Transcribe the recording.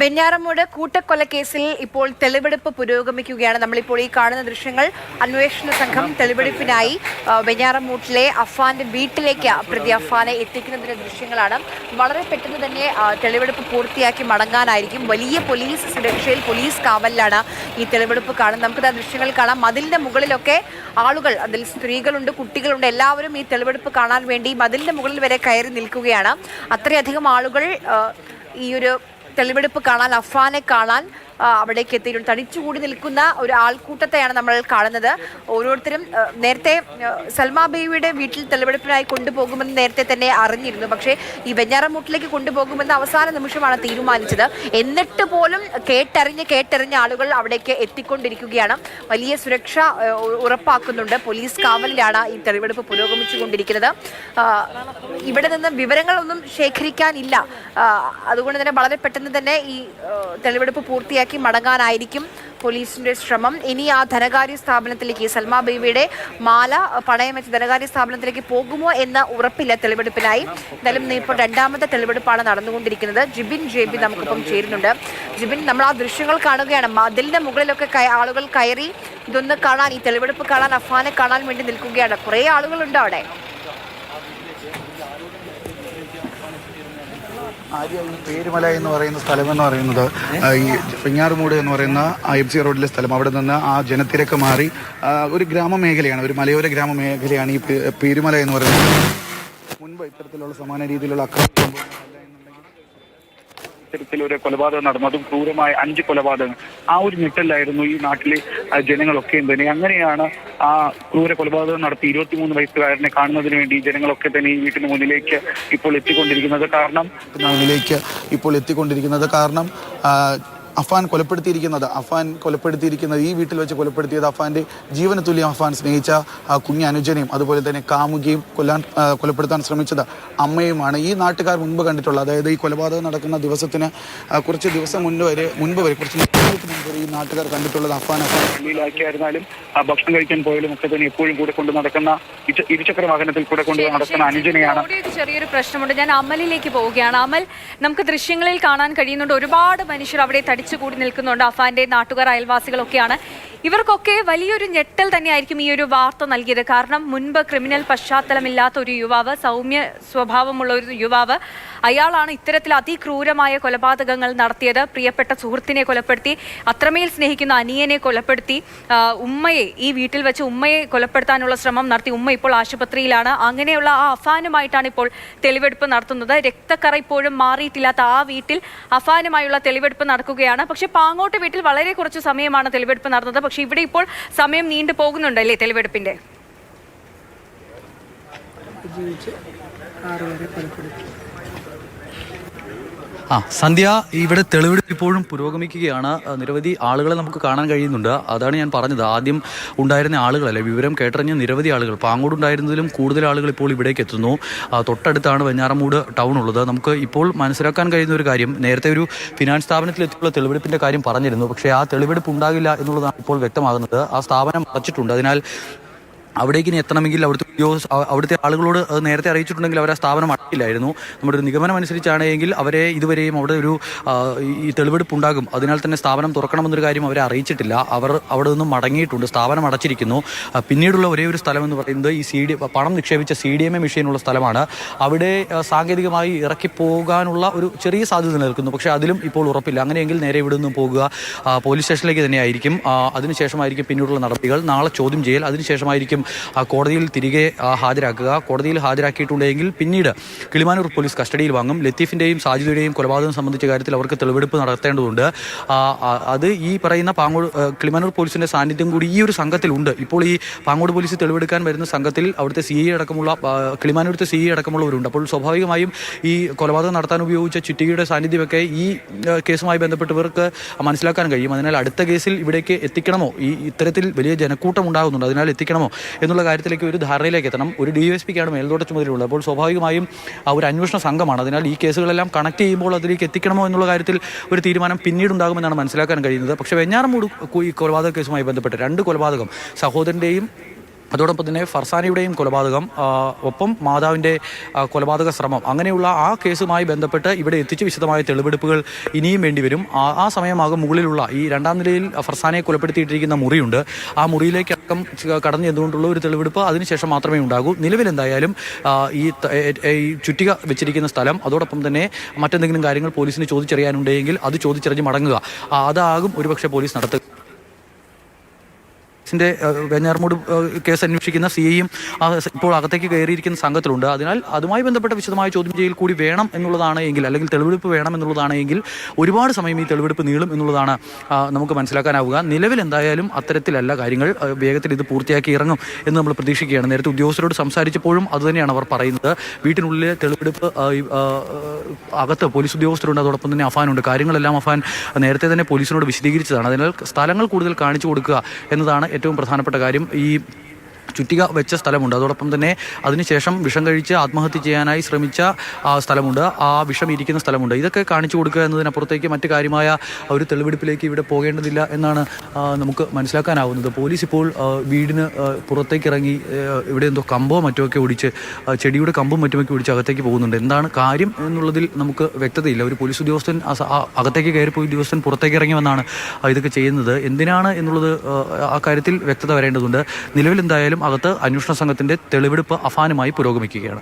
വെഞ്ഞാറമൂട് കൂട്ടക്കൊലക്കേസിൽ ഇപ്പോൾ തെളിവെടുപ്പ് പുരോഗമിക്കുകയാണ്. നമ്മളിപ്പോൾ ഈ കാണുന്ന ദൃശ്യങ്ങൾ അന്വേഷണ സംഘം തെളിവെടുപ്പിനായി വെഞ്ഞാറമൂട്ടിലെ അഫാന്റെ വീട്ടിലേക്ക് പ്രതി അഫാനെ എത്തിക്കുന്നതിന്റെ ദൃശ്യങ്ങളാണ്. വളരെ പെട്ടെന്ന് തന്നെ തെളിവെടുപ്പ് പൂർത്തിയാക്കി മടങ്ങാനായിരിക്കും. വലിയ പോലീസ് സുരക്ഷയിൽ, പോലീസ് കാവലിലാണ് ഈ തെളിവെടുപ്പ് കാണുന്നത്. നമുക്കിത് ആ ദൃശ്യങ്ങൾ കാണാം. മതിലിന്റെ മുകളിലൊക്കെ ആളുകൾ, അതിൽ സ്ത്രീകളുണ്ട്, കുട്ടികളുണ്ട്, എല്ലാവരും ഈ തെളിവെടുപ്പ് കാണാൻ വേണ്ടി മതിലിന്റെ മുകളിൽ വരെ കയറി നിൽക്കുകയാണ്. അത്രയധികം ആളുകൾ ഈ ഒരു തെളിവെടുപ്പ് കാണാൻ, അഫാനെ കാണാൻ അവിടേക്ക് എത്തിയിട്ടുണ്ട്. തടിച്ചുകൂടി നിൽക്കുന്ന ഒരു ആൾക്കൂട്ടത്തെയാണ് നമ്മൾ കാണുന്നത്. ഓരോരുത്തരും നേരത്തെ സൽമാ ബീവിയുടെ വീട്ടിൽ തെളിവെടുപ്പിനായി കൊണ്ടുപോകുമെന്ന് നേരത്തെ തന്നെ അറിഞ്ഞിരുന്നു. പക്ഷേ ഈ വെഞ്ഞാറമൂട്ടിലേക്ക് കൊണ്ടുപോകുമെന്ന് അവസാന നിമിഷമാണ് തീരുമാനിച്ചത്. എന്നിട്ട് പോലും കേട്ടറിഞ്ഞ ആളുകൾ അവിടേക്ക് എത്തിക്കൊണ്ടിരിക്കുകയാണ്. വലിയ സുരക്ഷ ഉറപ്പാക്കുന്നുണ്ട്. പോലീസ് കാവലിലാണ് ഈ തെളിവെടുപ്പ് പുരോഗമിച്ചുകൊണ്ടിരിക്കുന്നത്. ഇവിടെ നിന്ന് വിവരങ്ങളൊന്നും ശേഖരിക്കാനില്ല. അതുകൊണ്ട് തന്നെ വളരെ പെട്ടെന്ന് തന്നെ ഈ തെളിവെടുപ്പ് പൂർത്തിയാക്കി മടങ്ങാനായിരിക്കും പോലീസിന്റെ ശ്രമം. ഇനി ആ ധനകാര്യ സ്ഥാപനത്തിലേക്ക്, സൽമാ ബീവിയുടെ മാല പണയം വെച്ച ധനകാര്യ സ്ഥാപനത്തിലേക്ക് പോകുമോ എന്ന് ഉറപ്പില്ല തെളിവെടുപ്പിനായി. എന്തായാലും ഇപ്പോൾ രണ്ടാമത്തെ തെളിവെടുപ്പാണ് നടന്നുകൊണ്ടിരിക്കുന്നത്. ജിബിൻ ജെബി നമുക്കിപ്പം ചേരുന്നുണ്ട്. ജിബിൻ, നമ്മൾ ആ ദൃശ്യങ്ങൾ കാണുകയാണ്. മതിലിന്റെ മുകളിലൊക്കെ ആളുകൾ കയറി ഇതൊന്ന് കാണാൻ, ഈ തെളിവെടുപ്പ് കാണാൻ, അഫാനെ കാണാൻ വേണ്ടി നിൽക്കുകയാണ്. കുറേ ആളുകളുണ്ട് അവിടെ. ആദ്യം ഈ പേരുമല എന്ന് പറയുന്ന സ്ഥലമെന്ന് പറയുന്നത് ഈ വെഞ്ഞാറമൂട് എന്ന് പറയുന്ന MC റോഡിലെ സ്ഥലം. അവിടെ നിന്ന് ആ ജനത്തിരക്ക് മാറി ഒരു ഗ്രാമമേഖലയാണ്, ഒരു മലയോര ഗ്രാമമേഖലയാണ് ഈ പേരുമല എന്ന് പറയുന്നത്. മുൻപ് ഇത്തരത്തിലുള്ള സമാന രീതിയിലുള്ള ആക്രമണം, ഇത്തരത്തിലൊരു കൊലപാതകം നടന്നു, അതും ക്രൂരമായ 5 കൊലപാതകങ്ങൾ. ആ ഒരു ഞെട്ടലായിരുന്നു ഈ നാട്ടിലെ ജനങ്ങളൊക്കെയും തന്നെ. അങ്ങനെയാണ് ആ ക്രൂര കൊലപാതകം നടത്തി 23 വയസ്സുകാരനെ കാണുന്നതിന് വേണ്ടി ജനങ്ങളൊക്കെ തന്നെ ഈ വീട്ടിന് മുന്നിലേക്ക് ഇപ്പോൾ എത്തിക്കൊണ്ടിരിക്കുന്നത്. കാരണം അഫാൻ കൊലപ്പെടുത്തിയിരിക്കുന്നത് ഈ വീട്ടിൽ വെച്ച് കൊലപ്പെടുത്തിയത് അഫാന്റെ ജീവന തുല്യം അഫാൻ സ്നേഹിച്ച കുഞ്ഞ് അനുജനെയും അതുപോലെ തന്നെ കാമുകിയും കൊലപ്പെടുത്താൻ ശ്രമിച്ചത് അമ്മയുമാണ്. ഈ നാട്ടുകാർ മുൻപ് കണ്ടിട്ടുള്ള, അതായത് ഈ കൊലപാതകം നടക്കുന്ന ദിവസത്തിന് കുറച്ച് ദിവസം മുൻപ് വരെ കുറച്ച് ഈ നാട്ടുകാർ കണ്ടിട്ടുള്ളത് പള്ളിയിലാക്കിയായിരുന്നാലും ഭക്ഷണം കഴിക്കാൻ പോയാലും ഒക്കെ തന്നെ എപ്പോഴും കൂടെ കൊണ്ട് നടക്കുന്ന ഇരുചക്ര വാഹനത്തിൽ കൂടെ കൊണ്ട് നടക്കുന്ന അനുജനെയാണ്. ചെറിയൊരു പ്രശ്നമുണ്ട്. ഞാൻ അമലിലേക്ക് പോവുകയാണ്. അമൽ, നമുക്ക് ദൃശ്യങ്ങളിൽ കാണാൻ കഴിയുന്നുണ്ട്, ഒരുപാട് മനുഷ്യർ അവിടെ തടിച്ചുകൂടി നിൽക്കുന്നുണ്ട്. അഫാന്റെ നാട്ടുകാർ, അയൽവാസികളൊക്കെയാണ്. ഇവർക്കൊക്കെ വലിയൊരു ഞെട്ടൽ തന്നെയായിരിക്കും ഈ ഒരു വാർത്ത നൽകിയത്. കാരണം മുൻപ് ക്രിമിനൽ പശ്ചാത്തലമില്ലാത്ത ഒരു യുവാവ്, സൗമ്യ സ്വഭാവമുള്ള ഒരു യുവാവ്, അയാളാണ് ഇത്തരത്തിൽ അതിക്രൂരമായ കൊലപാതകങ്ങൾ നടത്തിയത്. പ്രിയപ്പെട്ട സുഹൃത്തിനെ കൊലപ്പെടുത്തി, അത്രമേൽ സ്നേഹിക്കുന്ന അനിയനെ കൊലപ്പെടുത്തി, ഉമ്മയെ, ഈ വീട്ടിൽ വെച്ച് ഉമ്മയെ കൊലപ്പെടുത്താനുള്ള ശ്രമം നടത്തി. ഉമ്മ ഇപ്പോൾ ആശുപത്രിയിലാണ്. അങ്ങനെയുള്ള ആ അഫാനുമായിട്ടാണ് ഇപ്പോൾ തെളിവെടുപ്പ് നടത്തുന്നത്. രക്തക്കറ ഇപ്പോഴും മാറിയിട്ടില്ലാത്ത ആ വീട്ടിൽ അഫാനുമായുള്ള തെളിവെടുപ്പ് നടക്കുകയാണ്. പക്ഷെ പാങ്ങോട്ട് വീട്ടിൽ വളരെ കുറച്ച് സമയമാണ് തെളിവെടുപ്പ് നടന്നത്. പക്ഷെ ഇവിടെ ഇപ്പോൾ സമയം നീണ്ടു പോകുന്നുണ്ടല്ലേ തെളിവെടുപ്പിന്റെ? സന്ധ്യ, ഇവിടെ തെളിവെടുപ്പ് ഇപ്പോഴും പുരോഗമിക്കുകയാണ്. നിരവധി ആളുകളെ നമുക്ക് കാണാൻ കഴിയുന്നുണ്ട്. അതാണ് ഞാൻ പറഞ്ഞത്, ആദ്യം ഉണ്ടായിരുന്ന ആളുകളല്ല, വിവരം കേട്ടറിഞ്ഞ നിരവധി ആളുകൾ, പാങ്ങോടുണ്ടായിരുന്നതിലും കൂടുതൽ ആളുകൾ ഇപ്പോൾ ഇവിടേക്ക് എത്തുന്നു. തൊട്ടടുത്താണ് വെഞ്ഞാറമൂട് ടൗൺ ഉള്ളത്. നമുക്ക് ഇപ്പോൾ മനസ്സിലാക്കാൻ കഴിയുന്ന ഒരു കാര്യം, നേരത്തെ ഒരു ഫിനാൻസ് സ്ഥാപനത്തിലെത്തിയുള്ള തെളിവെടുപ്പിൻ്റെ കാര്യം പറഞ്ഞിരുന്നു. പക്ഷേ ആ തെളിവെടുപ്പ് ഉണ്ടാകില്ല എന്നുള്ളതാണ് ഇപ്പോൾ വ്യക്തമാകുന്നത്. ആ സ്ഥാപനം അടച്ചിട്ടുണ്ട്. അതിനാൽ അവിടേക്ക് ഇനി എത്തണമെങ്കിൽ അവിടുത്തെ ആളുകളോട് നേരത്തെ അറിയിച്ചിട്ടുണ്ടെങ്കിൽ അവർ ആ സ്ഥാപനം അടക്കില്ലായിരുന്നു. നമ്മുടെ ഒരു നിഗമനം അനുസരിച്ചാണെങ്കിൽ അവരെ ഇതുവരെയും അവിടെ ഒരു ഈ തെളിവെടുപ്പ് ഉണ്ടാകും, അതിനാൽ തന്നെ സ്ഥാപനം തുറക്കണമെന്നൊരു കാര്യം അവരെ അറിയിച്ചിട്ടില്ല. അവർ അവിടെ നിന്നും മടങ്ങിയിട്ടുണ്ട്, സ്ഥാപനം അടച്ചിരിക്കുന്നു. പിന്നീടുള്ള ഒരേ ഒരു സ്ഥലം എന്ന് പറയുന്നത് ഈ പണം നിക്ഷേപിച്ച CDMA മെഷീനുള്ള സ്ഥലമാണ്. അവിടെ സാങ്കേതികമായി ഇറക്കിപ്പോകാനുള്ള ഒരു ചെറിയ സാധ്യത നിൽക്കുന്നു. പക്ഷേ അതിലും ഇപ്പോൾ ഉറപ്പില്ല. അങ്ങനെയെങ്കിൽ നേരെ ഇവിടെ നിന്നും പോകുക പോലീസ് സ്റ്റേഷനിലേക്ക് തന്നെയായിരിക്കും. അതിനുശേഷമായിരിക്കും പിന്നീടുള്ള നടപടികൾ. നാളെ ചോദ്യം ചെയ്യൽ, അതിനുശേഷമായിരിക്കും കോടതിയിൽ തിരികെ ഹാജരാക്കുക. കോടതിയിൽ ഹാജരാക്കിയിട്ടുണ്ടെങ്കിൽ പിന്നീട് കിളിമാനൂർ പോലീസ് കസ്റ്റഡിയിൽ വാങ്ങും. ലത്തീഫിൻ്റെയും സാജിദയുടെയും കൊലപാതകം സംബന്ധിച്ച കാര്യത്തിൽ അവർക്ക് തെളിവെടുപ്പ് നടത്തേണ്ടതുണ്ട്. അത് ഈ പറയുന്ന കിളിമാനൂർ പോലീസിൻ്റെ സാന്നിധ്യം കൂടി ഈ ഒരു സംഘത്തിലുണ്ട്. ഇപ്പോൾ ഈ പാങ്ങോട് പോലീസ് തെളിവെടുക്കാൻ വരുന്ന സംഘത്തിൽ അവിടുത്തെ CI അടക്കമുള്ള, കിളിമാനൂരത്തെ CI അടക്കമുള്ളവരുണ്ട്. അപ്പോൾ സ്വാഭാവികമായും ഈ കൊലപാതകം നടത്താൻ ഉപയോഗിച്ച ചിട്ടികയുടെ സാന്നിധ്യമൊക്കെ ഈ കേസുമായി ബന്ധപ്പെട്ടവർക്ക് മനസ്സിലാക്കാൻ കഴിയും. അതിനാൽ അടുത്ത കേസിൽ ഇവിടേക്ക് എത്തിക്കണമോ, ഇത്തരത്തിൽ വലിയ ജനക്കൂട്ടം ഉണ്ടാകുന്നുണ്ട്, അതിനാൽ എത്തിക്കണമോ എന്നുള്ള കാര്യത്തിലേക്ക് ഒരു ധാരണയിലേക്ക് എത്തണം. ഒരു DYSPക്കാണ് മേൽനോട്ട ചുമതലയുള്ളത്. അപ്പോൾ സ്വാഭാവികമായും ഒരു അന്വേഷണ സംഘമാണ്. അതിനാൽ ഈ കേസുകളെല്ലാം കണക്ട് ചെയ്യുമ്പോൾ അതിലേക്ക് എത്തിക്കണമോ എന്നുള്ള കാര്യത്തിൽ ഒരു തീരുമാനം പിന്നീടുണ്ടാകുമെന്നാണ് മനസ്സിലാക്കാൻ കഴിയുന്നത്. പക്ഷേ വെഞ്ഞാറമൂട് ഈ കൊലപാതക കേസുമായി ബന്ധപ്പെട്ട് 2 കൊലപാതകം, സഹോദരൻ്റെയും അതോടൊപ്പം തന്നെ ഫർസാനയുടെയും കൊലപാതകം, ഒപ്പം മാതാവിൻ്റെ കൊലപാതക ശ്രമം, അങ്ങനെയുള്ള ആ കേസുമായി ബന്ധപ്പെട്ട് ഇവിടെ എത്തിച്ച് വിശദമായ തെളിവെടുപ്പുകൾ ഇനിയും വേണ്ടിവരും. ആ സമയമാകും മുകളിലുള്ള ഈ രണ്ടാം നിലയിൽ ഫർസാനയെ കൊലപ്പെടുത്തിയിട്ടിരിക്കുന്ന മുറിയുണ്ട്. ആ മുറിയിലേക്ക് അടക്കം കടന്നു ചെന്നുകൊണ്ടുള്ള ഒരു തെളിവെടുപ്പ് അതിനുശേഷം മാത്രമേ ഉണ്ടാകൂ. നിലവിൽ എന്തായാലും ഈ ചുറ്റിക വെച്ചിരിക്കുന്ന സ്ഥലം, അതോടൊപ്പം തന്നെ മറ്റെന്തെങ്കിലും കാര്യങ്ങൾ പോലീസിന് ചോദിച്ചറിയാനുണ്ടെങ്കിൽ അത് ചോദിച്ചറിഞ്ഞ് മടങ്ങുക, അതാകും ഒരുപക്ഷെ പോലീസ് നടത്തുക. ിന്റെ വെഞ്ഞാറമൂട് കേസ് അന്വേഷിക്കുന്ന സിഐയും ഇപ്പോൾ അകത്തേക്ക് കയറിയിരിക്കുന്ന സംഘത്തിലുണ്ട്. അതിനാൽ അതുമായി ബന്ധപ്പെട്ട വിശദമായ ചോദ്യം ചെയ്യൽ കൂടി വേണം എന്നുള്ളതാണ് എങ്കിൽ, അല്ലെങ്കിൽ തെളിവെടുപ്പ് വേണം എന്നുള്ളതാണ് എങ്കിൽ ഒരുപാട് സമയം ഈ തെളിവെടുപ്പ് നീളും എന്നുള്ളതാണ് നമുക്ക് മനസ്സിലാക്കാനാവുക. നിലവിൽ എന്തായാലും അത്തരത്തിലല്ല കാര്യങ്ങൾ. വേഗത്തിൽ ഇത് പൂർത്തിയാക്കി ഇറങ്ങും എന്ന് നമ്മൾ പ്രതീക്ഷിക്കുകയാണ്. നേരത്തെ ഉദ്യോഗസ്ഥരോട് സംസാരിച്ചപ്പോഴും അതുതന്നെയാണ് അവർ പറയുന്നത്. വീട്ടിനുള്ളിലെ തെളിവെടുപ്പ് അകത്ത് പോലീസ് ഉദ്യോഗസ്ഥരുണ്ട്, അതോടൊപ്പം തന്നെ അഫാനുണ്ട്. കാര്യങ്ങളെല്ലാം അഫാൻ നേരത്തെ തന്നെ പോലീസിനോട് വിശദീകരിച്ചതാണ്. അതിനാൽ സ്ഥലങ്ങൾ കൂടുതൽ കാണിച്ചു കൊടുക്കുക എന്നതാണ് ഏറ്റവും പ്രധാനപ്പെട്ട കാര്യം. ഈ ചുറ്റിക വെച്ച സ്ഥലമുണ്ട്, അതോടൊപ്പം തന്നെ അതിനുശേഷം വിഷം കഴിച്ച് ആത്മഹത്യ ചെയ്യാനായി ശ്രമിച്ച സ്ഥലമുണ്ട്, ആ വിഷം ഇരിക്കുന്ന സ്ഥലമുണ്ട്. ഇതൊക്കെ കാണിച്ചു കൊടുക്കുക എന്നതിനപ്പുറത്തേക്ക് മറ്റു കാര്യമായ ഒരു തെളിവെടുപ്പിലേക്ക് ഇവിടെ പോകേണ്ടതില്ല എന്നാണ് നമുക്ക് മനസ്സിലാക്കാനാവുന്നത്. പോലീസ് ഇപ്പോൾ വീടിന് പുറത്തേക്ക് ഇറങ്ങി ഇവിടെ എന്തോ കമ്പോ മറ്റുമൊക്കെ ഒടിച്ച്, ചെടിയുടെ കമ്പും മറ്റുമൊക്കെ ഒടിച്ച് അകത്തേക്ക് പോകുന്നുണ്ട്. എന്താണ് കാര്യം എന്നുള്ളതിൽ നമുക്ക് വ്യക്തതയില്ല. ഒരു പോലീസ് ഉദ്യോഗസ്ഥൻ അകത്തേക്ക് കയറിപ്പോയി ഉദ്യോഗസ്ഥൻ പുറത്തേക്ക് ഇറങ്ങി വന്നാണ് ഇതൊക്കെ ചെയ്യുന്നത്. എന്തിനാണ് എന്നുള്ളത് ആ കാര്യത്തിൽ വ്യക്തത വരേണ്ടതുണ്ട്. നിലവിൽ എന്തായാലും അകത്ത് അന്വേഷണ സംഘത്തിന്റെ തെളിവെടുപ്പ് അഫാനുമായി പുരോഗമിക്കുകയാണ്.